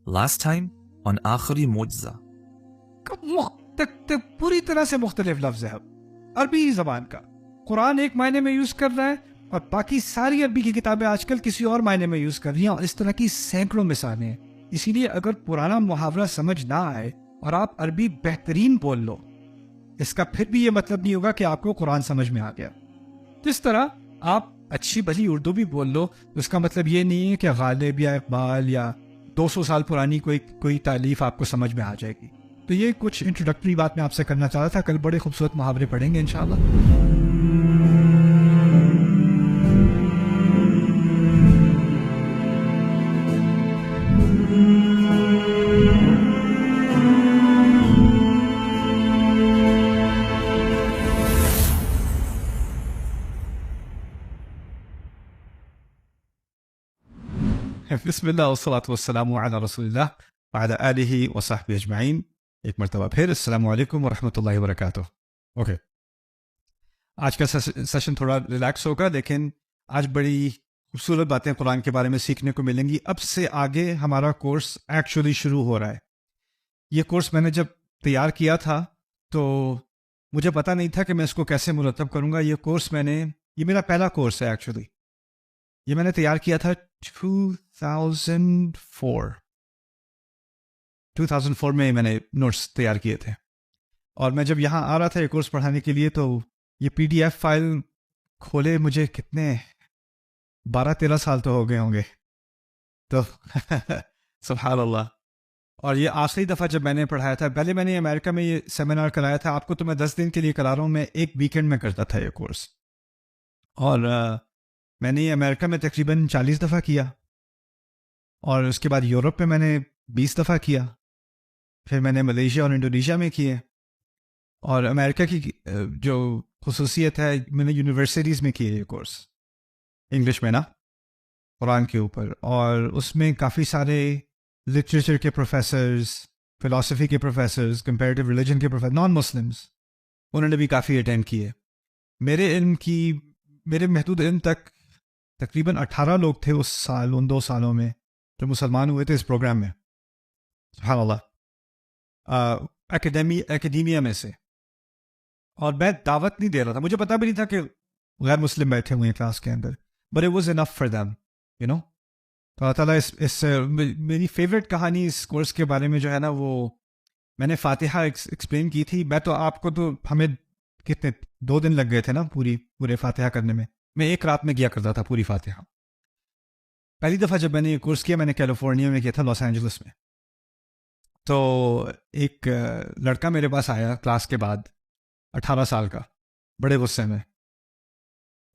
Last time on آخری معجزہ. پوری طرح سے مختلف لفظ ہے عربی زبان کا. قرآن ایک معنی میں یوز کر رہا ہے اور باقی ساری عربی کی کتابیں آج کل کسی اور معنی میں یوز کر رہی ہیں, اور اس طرح کی سینکڑوں مثالیں ہیں. اسی لیے اگر پرانا محاورہ سمجھ نہ آئے اور آپ عربی بہترین بول لو, اس کا پھر بھی یہ مطلب نہیں ہوگا کہ آپ کو قرآن سمجھ میں آ گیا. جس طرح آپ اچھی بھلی اردو بھی بول لو, اس کا مطلب یہ نہیں ہے کہ غالب یا اقبال یا 200 سال پرانی کوئی تالیف آپ کو سمجھ میں آ جائے گی. تو یہ کچھ انٹروڈکٹری بات میں آپ سے کرنا چاہتا تھا. کل بڑے خوبصورت محاورے پڑھیں گے انشاءاللہ. بسم اللہ والصلاة والسلام علی رسول اللہ وعلی آلہ وصحبہ اجمعین. ایک مرتبہ پھر السلام علیکم ورحمۃ اللہ وبرکاتہ. اوکے, آج کا سیشن تھوڑا ریلیکس ہوگا, لیکن آج بڑی خوبصورت باتیں قرآن کے بارے میں سیکھنے کو ملیں گی. اب سے آگے ہمارا کورس ایکچولی شروع ہو رہا ہے. یہ کورس میں نے جب تیار کیا تھا تو مجھے پتہ نہیں تھا کہ میں اس کو کیسے مرتب کروں گا. یہ میرا پہلا کورس ہے ایکچولی. یہ میں نے تیار کیا تھا 2004 میں میں نے نوٹس تیار کیے تھے, اور میں جب یہاں آ رہا تھا یہ کورس پڑھانے کے لیے تو یہ PDF فائل کھولے مجھے کتنے 12-13 سال تو ہو گئے ہوں گے. تو سبحان اللہ. اور یہ آخری دفعہ جب میں نے پڑھایا تھا, پہلے میں نے امریکہ میں یہ سیمینار کرایا تھا. آپ کو تو میں 10 دن کے لیے کرا رہا ہوں, میں ایک ویکینڈ میں کرتا تھا یہ کورس. اور میں نے یہ امریکہ میں تقریباً 40 دفعہ کیا, اور اس کے بعد یورپ میں نے 20 دفعہ کیا, پھر میں نے ملیشیا اور انڈونیشیا میں کیے. اور امریکہ کی جو خصوصیت ہے, میں نے یونیورسٹیز میں کیے یہ کورس انگلش میں نا, قرآن کے اوپر. اور اس میں کافی سارے لٹریچر کے پروفیسرز, فلاسفی کے پروفیسرز, کمپیریٹیو ریلیجن کے پروفیسر, نان مسلمز, انہوں نے بھی کافی اٹینڈ کیے. میرے محدود علم تک تقریباً 18 لوگ تھے ان 2 سالوں میں جو مسلمان ہوئے تھے اس پروگرام میں. سبحان اللہ. اکیڈیمیا میں سے. اور میں دعوت نہیں دے رہا تھا, مجھے پتا بھی نہیں تھا کہ غیر مسلم بیٹھے ہوئے ہیں کلاس کے اندر, but it was enough for them, you know. تو اللہ تعالیٰ اس میری فیوریٹ کہانی اس کورس کے بارے میں جو ہے نا, وہ میں نے فاتحہ ایکسپلین کی تھی. میں تو آپ کو تو ہمیں کتنے 2 دن لگ گئے تھے نا پورے فاتحہ کرنے میں. میں ایک رات میں کیا کرتا تھا پوری فاتحہ. پہلی دفعہ جب میں نے یہ کورس کیا, میں نے کیلیفورنیا میں کیا تھا, لاس اینجلس میں. تو ایک لڑکا میرے پاس آیا کلاس کے بعد, 18 سال کا, بڑے غصے میں.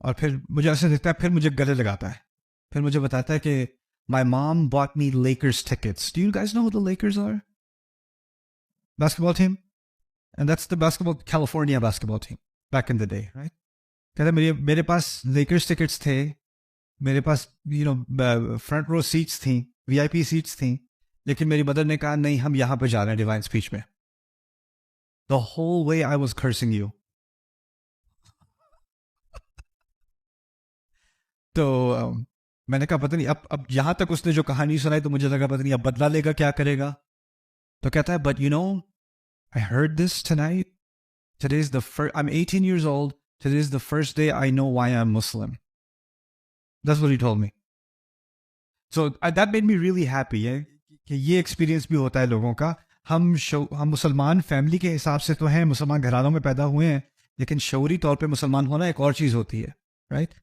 اور پھر مجھے ایسے دیکھتا ہے, پھر مجھے گلے لگاتا ہے, پھر مجھے بتاتا ہے کہ my mom bought me Lakers tickets. Do you guys know who the Lakers are? Basketball team? And that's the California basketball team back in the day, right? کہتا ہے میرے پاس لیکرز ٹکٹس تھے, میرے پاس فرنٹ رو سیٹس تھیں, VIP سیٹس تھیں, لیکن میری mother نے کہا نہیں, ہم یہاں پہ جا رہے ہیں ڈیوائن اسپیچ میں. The whole way I was cursing you. تو میں نے کہا پتہ نہیں, اب یہاں تک اس نے جو کہانی سنائی تو مجھے لگا پتہ نہیں اب بدلا لے گا, کیا کرے گا. تو کہتا ہے but you know I heard this tonight. Today is I'm 18 years old. Today is the first day I know why I'm Muslim. That's what he told me. So that made me really happy. کہ یہ experience بھی ہوتا ہے لوگوں کا. ہم مسلمان family کے حساب سے تو ہیں, مسلمان گھرانوں میں پیدا ہوئے ہیں, لیکن شعوری طور پہ مسلمان ہونا ایک اور چیز ہوتی ہے, رائٹ.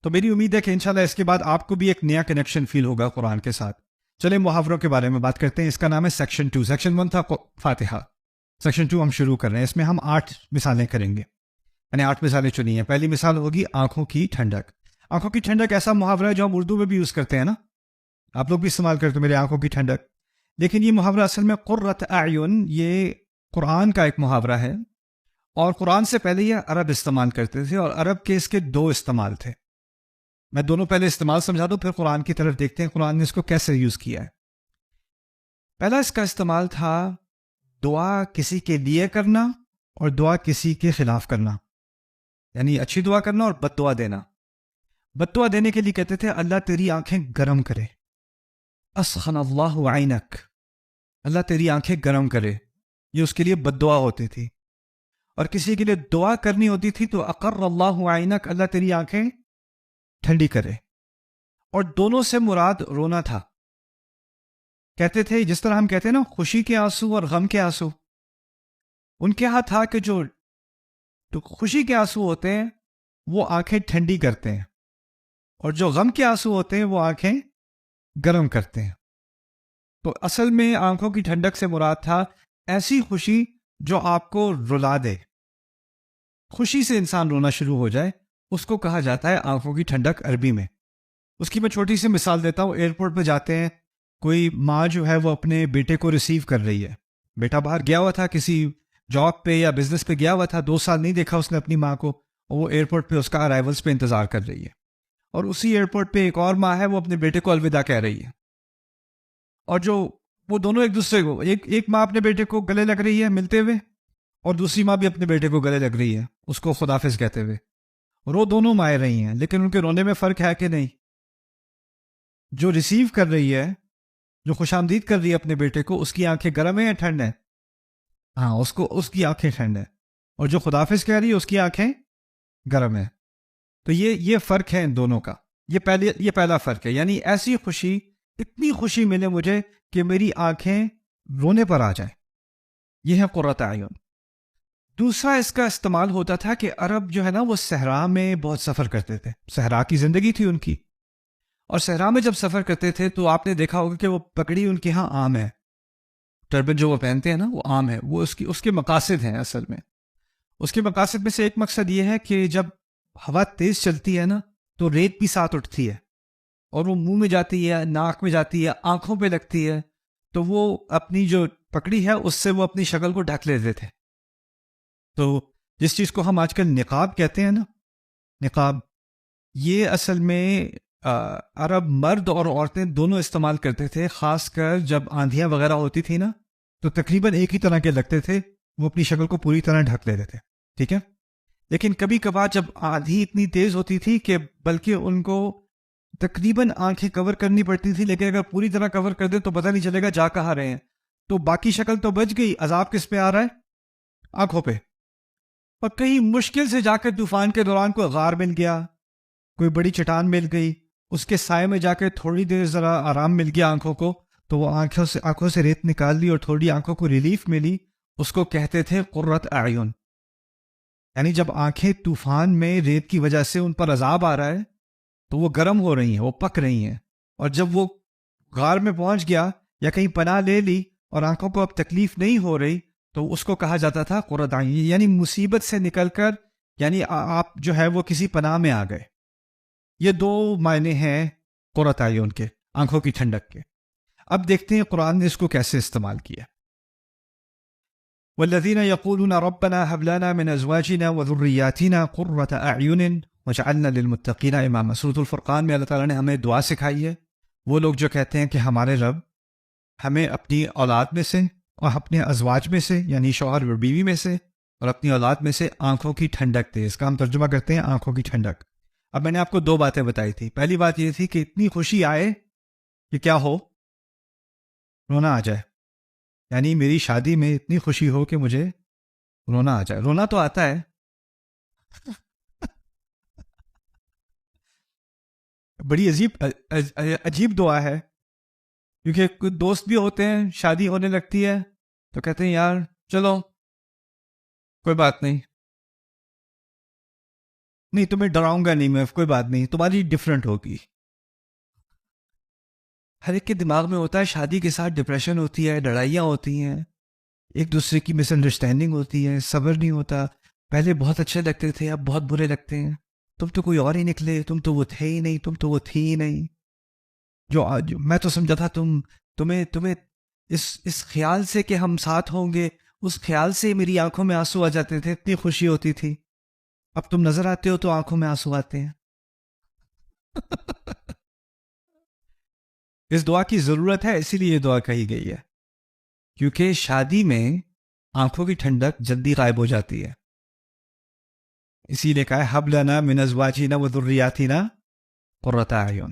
تو میری امید ہے کہ انشاءاللہ اس کے بعد آپ کو بھی ایک نیا کنیکشن فیل ہوگا قرآن کے ساتھ. چلیں محاوروں کے بارے میں بات کرتے ہیں. اس کا نام ہے سیکشن 2. سیکشن 1 تھا فاتحہ, سیکشن 2 ہم شروع کر رہے ہیں. اس میں ہم 8 مثالیں کریں گے. میں نے 8 مثالیں چنی ہیں. پہلی مثال ہوگی آنکھوں کی ٹھنڈک. آنکھوں کی ٹھنڈک ایسا محاورہ ہے جو ہم اردو میں بھی یوز کرتے ہیں نا, آپ لوگ بھی استعمال کرتے ہیں, میرے آنکھوں کی ٹھنڈک. لیکن یہ محاورہ اصل میں قرۃ اعین, یہ قرآن کا ایک محاورہ ہے, اور قرآن سے پہلے یہ عرب استعمال کرتے تھے, اور عرب کے اس کے 2 استعمال تھے. میں دونوں پہلے استعمال سمجھا دوں, پھر قرآن کی طرف دیکھتے ہیں قرآن نے اس کو کیسے یوز کیا ہے. پہلا اس کا استعمال تھا دعا کسی کے لیے کرنا اور دعا کسی کے خلاف کرنا, یعنی اچھی دعا کرنا اور بد دعا دینا. بد دعا دینے کے لیے کہتے تھے اللہ تیری آنکھیں گرم کرے, اسخن اللہ عینک، اللہ تیری آنکھیں گرم کرے، یہ اس کے لیے بد دعا ہوتی تھی. اور کسی کے لیے دعا کرنی ہوتی تھی تو اقر اللہ عینک، اللہ تیری آنکھیں ٹھنڈی کرے. اور دونوں سے مراد رونا تھا. کہتے تھے جس طرح ہم کہتے ہیں نا خوشی کے آنسو اور غم کے آنسو، ان کے ہاں تھا کہ جو خوشی کے آنسو ہوتے ہیں وہ آنکھیں ٹھنڈی کرتے ہیں، اور جو غم کے آنسو ہوتے ہیں وہ آنکھیں گرم کرتے ہیں. تو اصل میں آنکھوں کی ٹھنڈک سے مراد تھا ایسی خوشی جو آپ کو رلا دے. خوشی سے انسان رونا شروع ہو جائے اس کو کہا جاتا ہے آنکھوں کی ٹھنڈک عربی میں. اس کی میں چھوٹی سی مثال دیتا ہوں. ایئرپورٹ پہ جاتے ہیں، کوئی ماں جو ہے وہ اپنے بیٹے کو ریسیو کر رہی ہے. بیٹا باہر گیا ہوا تھا کسی جاب پہ یا بزنس پہ گیا ہوا تھا، 2 سال نہیں دیکھا اس نے اپنی ماں کو، اور وہ ایئرپورٹ پہ اس کا ارائیولس پہ انتظار کر رہی ہے. اور اسی ایئرپورٹ پہ ایک اور ماں ہے، وہ اپنے بیٹے کو الوداع کہہ رہی ہے. اور جو وہ دونوں ایک دوسرے کو، ایک ماں اپنے بیٹے کو گلے لگ رہی ہے ملتے ہوئے، اور دوسری ماں بھی اپنے بیٹے کو گلے لگ رہی ہے اس کو خداحافظ کہتے ہوئے. رو دونوں مائیں رہی ہیں، لیکن ان کے رونے میں فرق ہے کہ نہیں؟ جو ریسیو کر رہی ہے، جو خوش آمدید کر رہی ہے اپنے بیٹے کو، اس کی آنکھیں گرم ہیں یا ٹھنڈ ہیں؟ ہاں، اس کی آنکھیں ٹھنڈ ہیں. اور جو خداحافظ کہہ رہی ہے اس کی آنکھیں گرم ہیں. تو یہ فرق ہے ان دونوں کا. یہ پہلا فرق ہے. یعنی ایسی خوشی، اتنی خوشی ملے مجھے کہ میری آنکھیں رونے پر آ جائیں. یہ ہے قرۃ اعین. دوسرا اس کا استعمال ہوتا تھا کہ عرب جو ہے نا وہ صحرا میں بہت سفر کرتے تھے. صحرا کی زندگی تھی ان کی، اور صحرا میں جب سفر کرتے تھے تو آپ نے دیکھا ہوگا کہ وہ پگڑی ان کے ہاں عام ہے. ٹربن جو وہ پہنتے ہیں نا وہ عام ہے. وہ اس کے مقاصد ہیں. اصل میں اس کے مقاصد میں سے ایک مقصد یہ ہے کہ جب ہوا تیز چلتی ہے نا تو ریت بھی ساتھ اٹھتی ہے، اور وہ منہ میں جاتی ہے، ناک میں جاتی ہے، آنکھوں پہ لگتی ہے، تو وہ اپنی جو پکڑی ہے اس سے وہ اپنی شکل کو ڈھک لیتے تھے. تو جس چیز کو ہم آج کل نقاب کہتے ہیں نا، نقاب، یہ اصل میں عرب مرد اور عورتیں دونوں استعمال کرتے تھے. خاص کر جب آندھیاں وغیرہ ہوتی تھی نا تو تقریباً ایک ہی طرح کے لگتے تھے، وہ اپنی شکل کو پوری طرح ڈھک لیتے تھے. ٹھیک ہے. لیکن کبھی کبھار جب آندھی اتنی تیز ہوتی تھی کہ بلکہ ان کو تقریباً آنکھیں کور کرنی پڑتی تھی، لیکن اگر پوری طرح کور کر دیں تو پتہ نہیں چلے گا جا کہاں رہے ہیں. تو باقی شکل تو بچ گئی، عذاب کس پہ آ رہا ہے؟ آنکھوں پہ. اور کہیں مشکل سے جا کر طوفان کے دوران کوئی غار مل گیا، کوئی بڑی چٹان مل گئی، اس کے سائے میں جا کے تھوڑی دیر ذرا آرام مل گیا آنکھوں کو، تو وہ آنکھوں سے ریت نکال لی اور تھوڑی آنکھوں کو ریلیف ملی. اس کو کہتے تھے قرۃ اعین. یعنی جب آنکھیں طوفان میں ریت کی وجہ سے ان پر عذاب آ رہا ہے تو وہ گرم ہو رہی ہیں، وہ پک رہی ہیں، اور جب وہ غار میں پہنچ گیا یا کہیں پناہ لے لی اور آنکھوں کو اب تکلیف نہیں ہو رہی تو اس کو کہا جاتا تھا قرۃ اعین. یعنی مصیبت سے نکل کر، یعنی آپ جو ہے وہ کسی پناہ میں آ گئے. یہ 2 معنی ہیں قرۃ اعین کے، آنکھوں کی ٹھنڈک کے. اب دیکھتے ہیں قرآن نے اس کو کیسے استعمال کیا. والذین یقولون ربنا هب لنا من ازواجنا وذریاتنا قرۃ اعین واجعلنا للمتقین اماما. سورۃ الفرقان میں اللہ تعالیٰ نے ہمیں دعا سکھائی ہے. وہ لوگ جو کہتے ہیں کہ ہمارے رب ہمیں اپنی اولاد میں سے اور اپنے ازواج میں سے، یعنی شوہر اور بیوی میں سے اور اپنی اولاد میں سے آنکھوں کی ٹھنڈک دے. اس کا ہم ترجمہ کرتے ہیں آنکھوں کی ٹھنڈک. اب میں نے آپ کو 2 باتیں بتائی تھی. پہلی بات یہ تھی کہ اتنی خوشی آئے کہ کیا ہو، رونا آ جائے. یعنی میری شادی میں اتنی خوشی ہو کہ مجھے رونا آ جائے. رونا تو آتا ہے، بڑی عجیب دعا ہے. کیونکہ کچھ دوست بھی ہوتے ہیں، شادی ہونے لگتی ہے تو کہتے ہیں یار چلو کوئی بات نہیں تمہیں ڈراؤں گا نہیں میں، کوئی بات نہیں، تمہاری ڈفرینٹ ہوگی. ہر ایک کے دماغ میں ہوتا ہے شادی کے ساتھ ڈپریشن ہوتی ہے، لڑائیاں ہوتی ہیں، ایک دوسرے کی مس انڈرسٹینڈنگ ہوتی ہے، صبر نہیں ہوتا. پہلے بہت اچھے لگتے تھے اب بہت برے لگتے ہیں. تم تو کوئی اور ہی نکلے، تم تو وہ تھے ہی نہیں، تم تو وہ تھی ہی نہیں. جو میں تو سمجھا تھا تمہیں اس خیال سے کہ ہم ساتھ ہوں گے، اس خیال سے میری آنکھوں میں آنسو آ جاتے تھے، اتنی خوشی ہوتی تھی. اب تم نظر آتے ہو تو آنکھوں میں آنسو آتے ہیں. اس دعا کی ضرورت ہے، اسی لیے یہ دعا کہی گئی ہے، کیونکہ شادی میں آنکھوں کی ٹھنڈک جلدی غائب ہو جاتی ہے. اسی لیے کہا ہے حب لنا من ازواجنا وذریاتنا قرۃ اعین.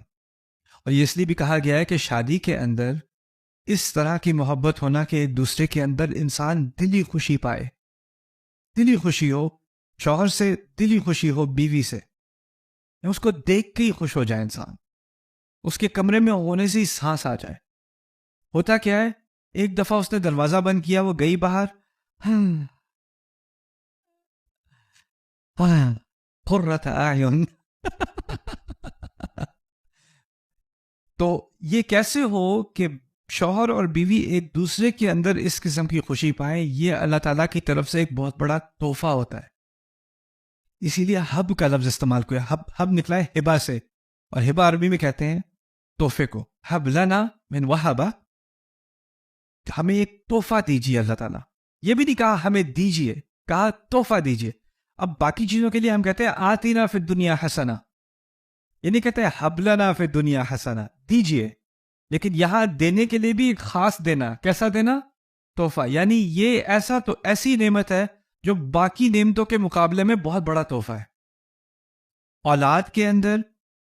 اور یہ اس لیے بھی کہا گیا ہے کہ شادی کے اندر اس طرح کی محبت ہونا کہ ایک دوسرے کے اندر انسان دلی خوشی پائے، دلی خوشی ہو، شوہر سے دلی خوشی ہو، بیوی سے اس کو دیکھ کے ہی خوش ہو جائے انسان، اس کے کمرے میں ہونے سے ہی سانس آ جائے۔ ہوتا کیا ہے، ایک دفعہ اس نے دروازہ بند کیا، وہ گئی باہر، قرۃ اعین تو یہ کیسے ہو کہ شوہر اور بیوی ایک دوسرے کے اندر اس قسم کی خوشی پائیں؟ یہ اللہ تعالیٰ کی طرف سے ایک بہت بڑا تحفہ ہوتا ہے۔ اسی لیے حب کا لفظ استعمال کیا، حب نکلا ہے ہبا سے، اور ہبا عربی میں کہتے ہیں تحفے کو۔ حب لنا من وہبا، ہمیں ایک تحفہ دیجیے اللہ تعالیٰ۔ یہ بھی نہیں کہا ہمیں دیجیے، کہا تحفہ دیجیے۔ اب باقی چیزوں کے لیے ہم کہتے ہیں آتینا فی الدنیا حسنہ، یہ نہیں کہتے حب لنا فی الدنیا حسنہ، دیجیے، لیکن یہاں دینے کے لیے بھی ایک خاص دینا۔ کیسا دینا؟ تحفہ، یعنی یہ ایسا تو ایسی نعمت ہے جو باقی نعمتوں کے مقابلے میں بہت بڑا تحفہ ہے۔ اولاد کے اندر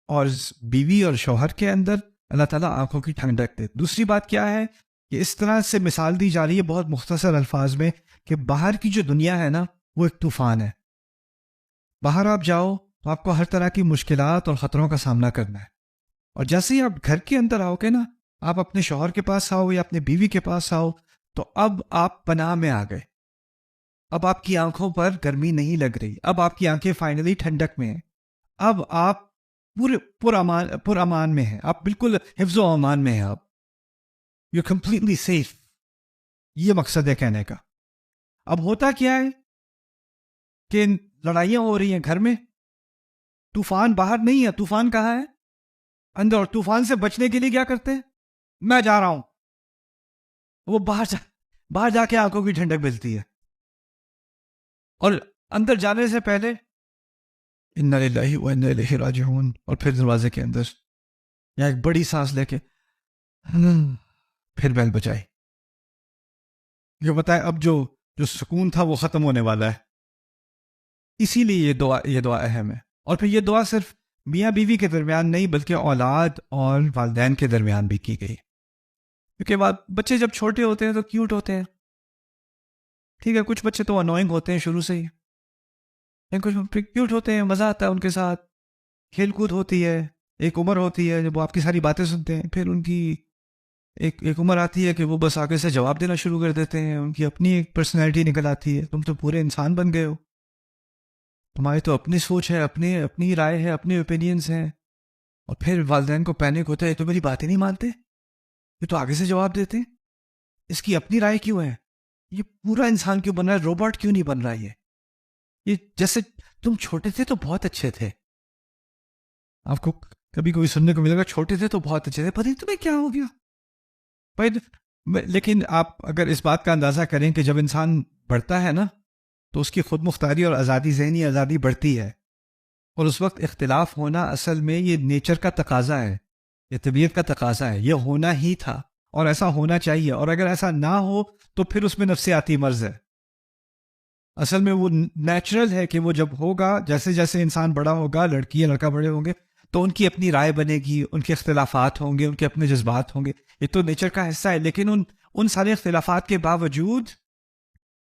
اور بیوی اور شوہر کے اندر اللہ تعالیٰ آنکھوں کی ٹھنڈک دے۔ دوسری بات کیا ہے کہ اس طرح سے مثال دی جا رہی ہے بہت مختصر الفاظ میں کہ باہر کی جو دنیا ہے نا وہ ایک طوفان ہے۔ باہر آپ جاؤ تو آپ کو ہر طرح کی مشکلات اور خطروں کا سامنا کرنا ہے، اور جیسے ہی آپ گھر کے اندر آؤ گے نا، آپ اپنے شوہر کے پاس آؤ یا اپنے بیوی کے پاس آؤ، تو اب آپ پناہ میں آ گئے۔ اب آپ کی آنکھوں پر گرمی نہیں لگ رہی، اب آپ کی آنکھیں فائنلی ٹھنڈک میں ہیں، اب آپ پورے پر امان میں ہیں، آپ بالکل حفظ و امان میں ہیں، آپ یو کمپلیٹلی سیف۔ یہ مقصد ہے کہنے کا۔ اب ہوتا کیا ہے کہ لڑائیاں ہو رہی ہیں گھر میں، طوفان باہر نہیں ہے، طوفان کہاں ہے؟ اندر۔ اور طوفان سے بچنے کے لیے کیا کرتے ہیں؟ میں جا رہا ہوں، وہ باہر جا کے آنکھوں کی ٹھنڈک ملتی ہے، اور اندر جانے سے پہلے انا للہ و انا الیہ راجعون، اور پھر دروازے کے اندر یا ایک بڑی سانس لے کے پھر بیل بجائی۔ یہ بتائے اب جو سکون تھا وہ ختم ہونے والا ہے۔ اسی لیے یہ دعا اہم ہے۔ اور پھر یہ دعا صرف میاں بیوی کے درمیان نہیں بلکہ اولاد اور والدین کے درمیان بھی کی گئی، کیونکہ بچے جب چھوٹے ہوتے ہیں تو کیوٹ ہوتے ہیں، ٹھیک ہے، کچھ بچے تو انوائنگ ہوتے ہیں شروع سے ہی، کچھ کیوٹ ہوتے ہیں، مزہ آتا ہے ان کے ساتھ، کھیل کود ہوتی ہے، ایک عمر ہوتی ہے جب وہ آپ کی ساری باتیں سنتے ہیں، پھر ان کی ایک عمر آتی ہے کہ وہ بس آگے سے جواب دینا شروع کر دیتے ہیں، ان کی اپنی ایک پرسنالٹی نکل آتی ہے، تم تو پورے انسان بن گئے ہو، تمہاری تو اپنی سوچ ہے، اپنی رائے ہے، اپنے اوپینینز ہیں۔ اور پھر والدین کو پینک ہوتا ہے، تو میری باتیں نہیں مانتے، یہ تو آگے سے جواب دیتے ہیں، اس کی اپنی رائے کیوں ہے، یہ پورا انسان کیوں بن رہا ہے، روبوٹ کیوں نہیں بن رہا، یہ جیسے تم چھوٹے تھے تو بہت اچھے تھے۔ آپ کو کبھی کوئی سننے کو ملے گا چھوٹے تھے تو بہت اچھے تھے، پتہ نہیں تمہیں کیا ہو گیا۔ لیکن آپ اگر اس بات کا اندازہ کریں کہ جب انسان بڑھتا ہے نا تو اس کی خود مختاری اور آزادی، ذہنی آزادی بڑھتی ہے، اور اس وقت اختلاف ہونا اصل میں یہ نیچر کا تقاضا ہے، یہ طبیعت کا تقاضا ہے، یہ ہونا ہی تھا اور ایسا ہونا چاہیے، اور اگر ایسا نہ ہو تو پھر اس میں نفسیاتی مرض ہے۔ اصل میں وہ نیچرل ہے کہ وہ جب ہوگا، جیسے جیسے انسان بڑا ہوگا، لڑکی یا لڑکا بڑے ہوں گے تو ان کی اپنی رائے بنے گی، ان کے اختلافات ہوں گے، ان کے اپنے جذبات ہوں گے، یہ تو نیچر کا حصہ ہے۔ لیکن ان سارے اختلافات کے باوجود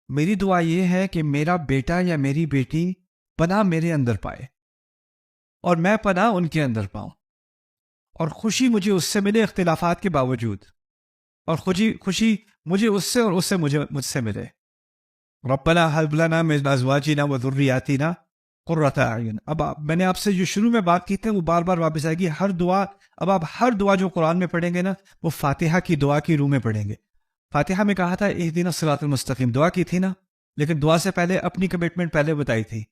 میری دعا یہ ہے کہ میرا بیٹا یا میری بیٹی پناہ میرے اندر پائے اور میں پناہ ان کے اندر پاؤں، اور خوشی مجھے اس سے ملے اختلافات کے باوجود، اور خوشی مجھے اس سے اور اس سے مجھ سے ملے۔ ربنا هب لنا من ازواجنا وذرياتنا قرۃ اعین۔ اب میں نے آپ سے جو شروع میں بات کی تھی وہ بار بار واپس آئے گی۔ اب آپ ہر دعا جو قرآن میں پڑھیں گے نا وہ فاتحہ کی دعا کی روح میں پڑھیں گے۔ فاتحہ میں کہا تھا اہدنا الصراط المستقیم، دعا کی تھی نا، لیکن دعا سے پہلے اپنی کمٹمنٹ پہلے بتائی تھی۔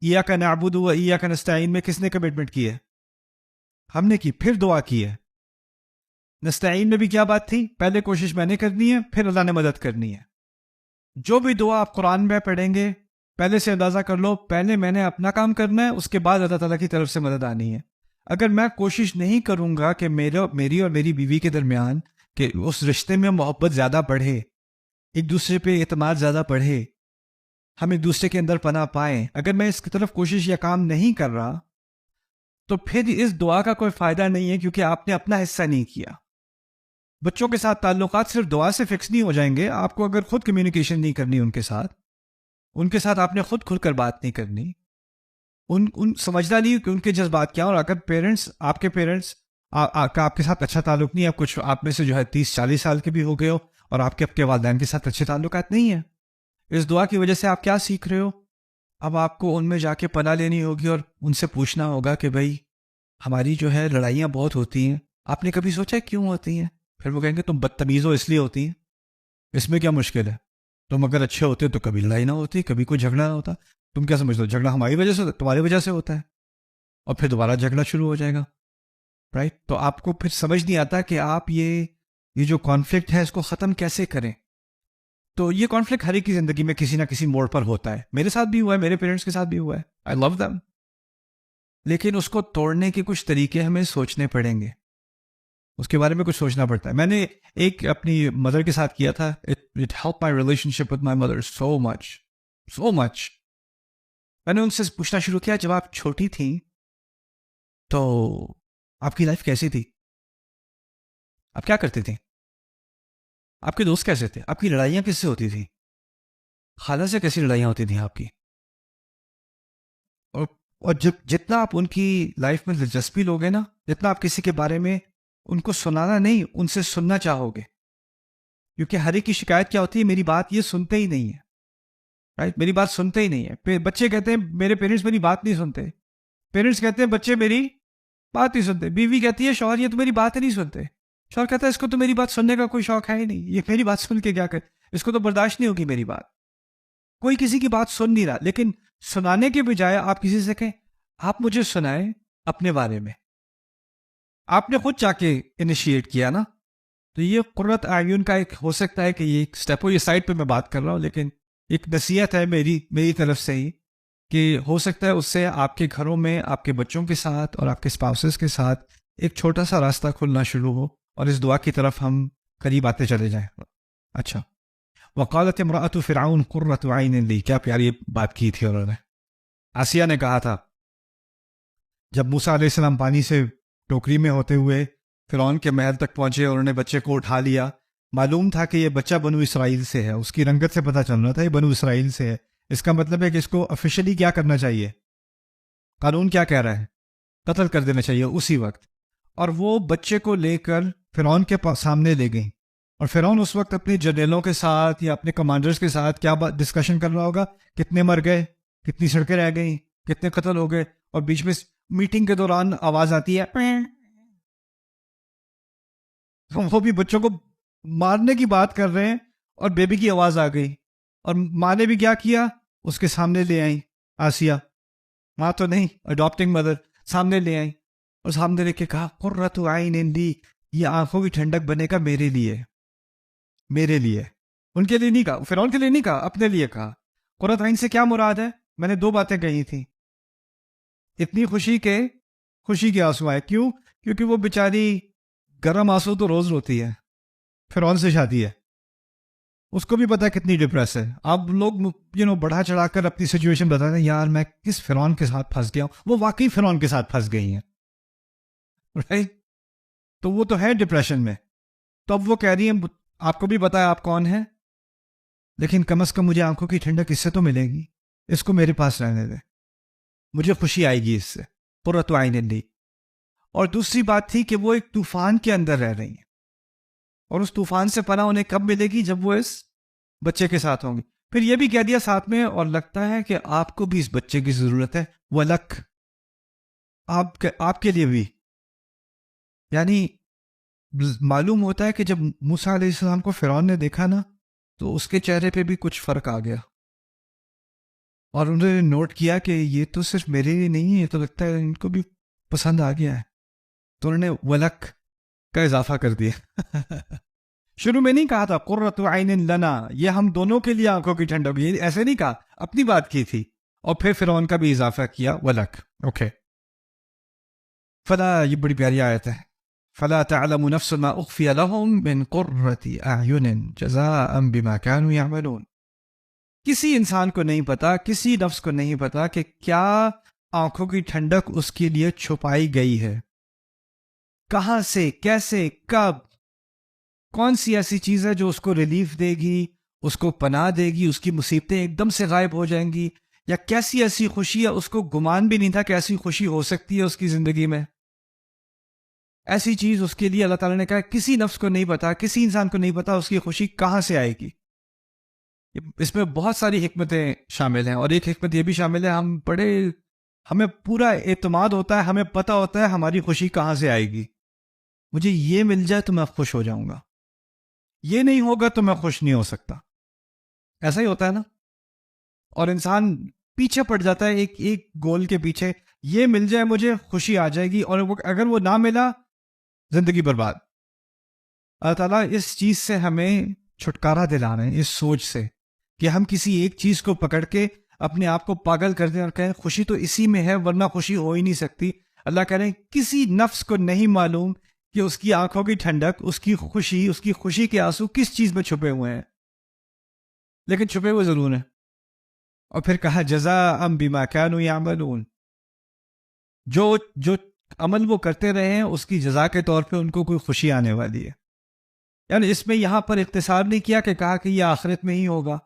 ایاک نعبد و ایاک نستعین میں کس نے کمٹمنٹ کی ہے؟ ہم نے کی، پھر دعا کی ہے۔ نستعین میں بھی کیا بات تھی؟ پہلے کوشش میں نے کرنی ہے، پھر اللہ نے مدد کرنی ہے۔ جو بھی دعا آپ قرآن میں پڑھیں گے پہلے سے اندازہ کر لو، پہلے میں نے اپنا کام کرنا ہے، اس کے بعد اللہ تعالیٰ کی طرف سے مدد آنی ہے۔ اگر میں کوشش نہیں کروں گا کہ میری اور میری بیوی کے درمیان کہ اس رشتے میں محبت زیادہ بڑھے، ایک دوسرے پہ اعتماد زیادہ بڑھے، ہم ایک دوسرے کے اندر پناہ پائیں، اگر میں اس کی طرف کوشش یا کام نہیں کر رہا تو پھر اس دعا کا کوئی فائدہ نہیں ہے، کیونکہ آپ نے اپنا حصہ نہیں کیا. بچوں کے ساتھ تعلقات صرف دعا سے فکس نہیں ہو جائیں گے. آپ کو اگر خود کمیونیکیشن نہیں کرنی ان کے ساتھ آپ نے خود کھل کر بات نہیں کرنی، ان سمجھنا نہیں کہ ان کے جذبات کیا. اور اگر آپ کے پیرنٹس آپ کے ساتھ اچھا تعلق نہیں ہے، کچھ آپ میں سے جو ہے 30-40 سال کے بھی ہو گئے ہو اور آپ کے والدین کے ساتھ اچھے تعلقات نہیں ہیں، اس دعا کی وجہ سے آپ کیا سیکھ رہے ہو؟ اب آپ کو ان میں جا کے پناہ لینی ہوگی اور ان سے پوچھنا ہوگا کہ بھائی ہماری جو ہے لڑائیاں بہت ہوتی ہیں، آپ نے کبھی سوچا کیوں ہوتی ہیں؟ پھر وہ کہیں گے تم بدتمیز ہو اس لیے ہوتی ہیں. اس میں کیا مشکل ہے؟ تم اگر اچھے ہوتے تو کبھی لڑائی نہ ہوتی، کبھی کوئی جھگڑا نہ ہوتا. تم کیا سمجھتے ہو جھگڑا ہماری وجہ سے، تمہاری وجہ سے ہوتا ہے، اور پھر دوبارہ جھگڑا شروع ہو جائے گا، رائٹ؟ تو آپ کو پھر سمجھ نہیں آتا کہ آپ یہ جو کانفلکٹ ہے اس کو ختم کیسے کریں. تو یہ کانفلکٹ ہر ایک کی زندگی میں کسی نہ کسی موڑ پر ہوتا ہے. میرے ساتھ بھی ہوا ہے، میرے پیرنٹس کے ساتھ بھی ہوا ہے. آئی لو دیم. لیکن اس کو توڑنے کے کچھ طریقے ہمیں سوچنے پڑیں گے، اس کے بارے میں کچھ سوچنا پڑتا ہے. میں نے ایک اپنی مدر کے ساتھ کیا تھا. It help my relationship with my mother so much. میں نے ان سے پوچھنا شروع کیا جب آپ چھوٹی تھیں تو آپ کی لائف کیسی تھی؟ آپ کیا کرتے تھے؟ آپ کے دوست کیسے تھے؟ آپ کی لڑائیاں کس سے ہوتی تھیں؟ خالہ سے کیسی لڑائیاں ہوتی تھیں آپ کی؟ اور جتنا آپ ان کی لائف میں دلچسپی لوگے نا، جتنا آپ کسی کے بارے میں ان کو سنانا نہیں، ان سے سننا چاہو گے. کیونکہ ہر ایک کی شکایت کیا ہوتی ہے؟ میری بات یہ سنتے ہی نہیں ہے، رائٹ؟ میری بات سنتے ہی نہیں ہے. بچے کہتے ہیں میرے پیرنٹس میری بات نہیں سنتے. پیرنٹس کہتے ہیں بچے میری بات نہیں سنتے. بیوی کہتی ہے شوہر یہ تو میری بات نہیں سنتے. شوہر کہتا ہے اس کو تو میری بات سننے کا کوئی شوق ہے ہی نہیں، یہ میری بات سن کے کیا کر، اس کو تو برداشت نہیں ہوگی میری بات. کوئی کسی کی بات سن نہیں رہا. لیکن سنانے کے بجائے آپ کسی سے کہیں آپ مجھے سنائیں اپنے بارے میں. آپ نے خود چاہ کے انیشیٹ کیا نا. تو یہ قرۃ اعین کا ایک ہو سکتا ہے کہ یہ ایک سٹیپ ہو. یہ سائٹ پہ میں بات کر رہا ہوں، لیکن ایک نصیحت ہے میری طرف سے ہی کہ ہو سکتا ہے اس سے آپ کے گھروں میں آپ کے بچوں کے ساتھ اور آپ کے اسپاؤسز کے ساتھ ایک چھوٹا سا راستہ کھلنا شروع ہو اور اس دعا کی طرف ہم قریب آتے چلے جائیں. اچھا، وقالت امرأۃ فرعون قرۃ عین لی. کیا پیاری بات کی تھی انہوں نے. آسیہ نے کہا تھا جب موسیٰ علیہ السلام پانی سے ٹوکری میں ہوتے ہوئے فرعون کے محل تک پہنچے اور انہوں نے بچے کو اٹھا لیا، معلوم تھا کہ یہ بچہ بنو اسرائیل سے ہے. اس کی رنگت سے پتہ چل رہا تھا یہ بنو اسرائیل سے ہے. اس کا مطلب ہے کہ اس کو آفیشلی کیا کرنا چاہیے؟ قانون کیا کہہ رہا ہے؟ قتل کر دینا چاہیے اسی وقت. اور وہ بچے کو لے کر فرعون کے سامنے لے گئیں. اور فرعون اس وقت اپنے جنرلوں کے ساتھ یا اپنے کمانڈرز کے ساتھ کیا ڈسکشن کر رہا ہوگا؟ کتنے مر گئے، کتنی سڑکیں رہ گئیں، کتنے قتل ہو گئے. اور بیچ میں میٹنگ کے دوران آواز آتی ہے، وہ بھی بچوں کو مارنے کی بات کر رہے ہیں اور بیبی کی آواز آ گئی. اور ماں نے بھی کیا کیا؟ اس کے سامنے لے آئیں آسیہ. ماں تو نہیں، اڈاپٹنگ مدر سامنے لے آئیں اور سامنے لے کے کہا قرۃ عین لی، یہ آنکھوں کی ٹھنڈک بنے گا میرے لیے. ان کے لیے نہیں کہا، فرعون کے لیے نہیں کہا، اپنے لیے کہا. قرۃ عین سے کیا مراد ہے؟ میں نے 2 باتیں کہی تھیں. اتنی خوشی کے آنسو آئے. کیوں؟ کیونکہ وہ بیچاری گرم آنسو تو روز روتی ہے. فرعون سے شادی ہے، اس کو بھی پتا کتنی ڈپریس ہے. آپ لوگ بڑھا چڑھا کر اپنی سچویشن بتاتے ہیں، یار میں کس فرعون کے ساتھ پھنس گیا ہوں. وہ واقعی فرعون کے ساتھ پھنس گئی ہیں، رائٹ؟ تو وہ تو ہے ڈپریشن میں. تو اب وہ کہہ رہی ہیں آپ کو بھی پتا ہے آپ کون ہیں، لیکن کم از کم مجھے آنکھوں کی ٹھنڈک اس سے تو ملے گی. اس کو میرے پاس رہنے دے، مجھے خوشی آئے گی اس سے. قرۃ عین لی. اور دوسری بات تھی کہ وہ ایک طوفان کے اندر رہ رہی ہیں، اور اس طوفان سے پناہ انہیں کب ملے گی؟ جب وہ اس بچے کے ساتھ ہوں گی. پھر یہ بھی کہہ دیا ساتھ میں، اور لگتا ہے کہ آپ کو بھی اس بچے کی ضرورت ہے. وَلَكَ، آپ کے لیے بھی. یعنی معلوم ہوتا ہے کہ جب موسیٰ علیہ السلام کو فرعون نے دیکھا نا تو اس کے چہرے پہ بھی کچھ فرق آ گیا، اور انہوں نے نوٹ کیا کہ یہ تو صرف میرے لیے نہیں ہے، یہ تو لگتا ہے ان کو بھی پسند آ گیا ہے. تو انہوں نے وَلَكَ کا اضافہ کر دیا. شروع میں نہیں کہا تھا قرۃ عین لنا، یہ ہم دونوں کے لیے آنکھوں کی ٹھنڈک، یہ ایسے نہیں کہا، اپنی بات کی تھی. اور پھر فرعون کا بھی اضافہ کیا وَلَكَ. اوکے. فلا، یہ بڑی پیاری آیت ہے. فلا تعلم نفس ما اخفی لهم من قرۃ اعین جزاء بما كانوا يعملون. کسی انسان کو نہیں پتا، کسی نفس کو نہیں پتا کہ کیا آنکھوں کی ٹھنڈک اس کے لیے چھپائی گئی ہے. کہاں سے، کیسے، کب، کون سی ایسی چیز ہے جو اس کو ریلیف دے گی، اس کو پناہ دے گی، اس کی مصیبتیں ایک دم سے غائب ہو جائیں گی؟ یا کیسی ایسی خوشی ہے، اس کو گمان بھی نہیں تھا کہ ایسی خوشی ہو سکتی ہے اس کی زندگی میں. ایسی چیز اس کے لیے اللہ تعالیٰ نے کہا کسی نفس کو نہیں پتا، کسی انسان کو نہیں پتا اس کی خوشی کہاں سے آئے گی. اس میں بہت ساری حکمتیں شامل ہیں، اور ایک حکمت یہ بھی شامل ہے، ہمیں پورا اعتماد ہوتا ہے، ہمیں پتہ ہوتا ہے ہماری خوشی کہاں سے آئے گی. مجھے یہ مل جائے تو میں خوش ہو جاؤں گا، یہ نہیں ہوگا تو میں خوش نہیں ہو سکتا. ایسا ہی ہوتا ہے نا. اور انسان پیچھے پڑ جاتا ہے ایک گول کے پیچھے، یہ مل جائے مجھے خوشی آ جائے گی، اور اگر وہ نہ ملا زندگی برباد. اللہ تعالیٰ اس چیز سے ہمیں چھٹکارا دلا رہے ہیں، اس سوچ سے کہ ہم کسی ایک چیز کو پکڑ کے اپنے آپ کو پاگل کر دیں اور کہیں خوشی تو اسی میں ہے ورنہ خوشی ہو ہی نہیں سکتی. اللہ کہہ رہے ہیں کسی نفس کو نہیں معلوم کہ اس کی آنکھوں کی ٹھنڈک، اس کی خوشی کے آنسو کس چیز میں چھپے ہوئے ہیں، لیکن چھپے ہوئے ضرور ہیں. اور پھر کہا جزاء بما كانوا يعملون، جو عمل وہ کرتے رہے ہیں اس کی جزا کے طور پہ ان کو کوئی خوشی آنے والی ہے. یعنی اس میں یہاں پر اختصار نہیں کیا کہ کہا کہ یہ آخرت میں ہی ہوگا.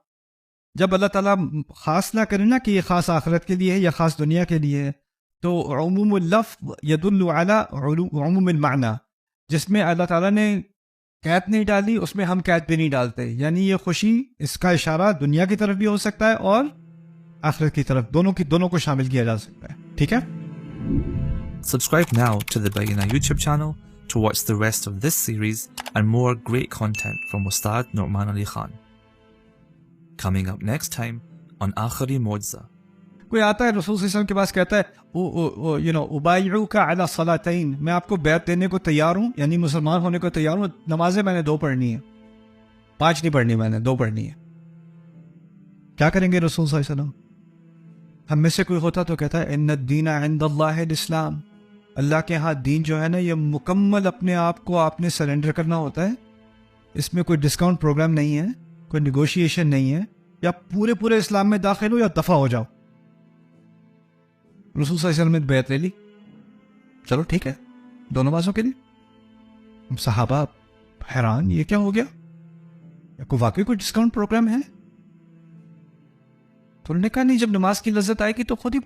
جب اللہ تعالیٰ خاص نہ کرے نا کہ یہ خاص آخرت کے لیے ہے یا خاص دنیا کے لیے ہے، تو عموم اللفظ يدل على عموم المعنى، جس میں اللہ تعالیٰ نے قید نہیں ڈالی اس میں ہم قید بھی نہیں ڈالتے. یعنی یہ خوشی، اس کا اشارہ دنیا کی طرف بھی ہو سکتا ہے اور آخرت کی طرف، دونوں کو شامل کیا جا سکتا ہے. ٹھیک ہے. Subscribe now to the Bayina YouTube channel to watch the rest of this series and more great content from Ustad Nu'man Ali Khan. Coming up next time on Akhri Mu'jiza. کوئی آتا ہے رسول صلی اللہ علیہ وسلم کے پاس کہتا ہے ابایعوک علی الصلاتین، میں آپ کو بیعت دینے کو تیار ہوں، یعنی مسلمان ہونے کو تیار ہوں، نمازیں میں نے 2 پڑھنی ہیں، 5 نہیں پڑھنی، میں نے 2 پڑھنی ہے. کیا کریں گے رسول صلی اللہ علیہ وسلم؟ ہم میں سے کوئی ہوتا تو کہتا ہے ان الدین عند اللہ الاسلام، اللہ کے ہاں دین جو ہے نا یہ مکمل اپنے آپ کو آپ نے سرنڈر کرنا ہوتا ہے، اس میں کوئی ڈسکاؤنٹ پروگرام نہیں ہے، کوئی نیگوشیشن نہیں ہے، یا پورے اسلام میں داخل ہو یا دفع ہو جاؤ. رسول صلی اللہ علیہ وسلم نے بیعت لے لی، چلو ٹھیک ہے 2 نمازوں کے لیے. صحابہ حیران، یہ کیا ہو گیا، یا کوئی واقعی کوئی ڈسکاؤنٹ پروگرام ہے؟ تو انہوں نے کہا نہیں، جب نماز کی لذت آئے گی تو خود ہی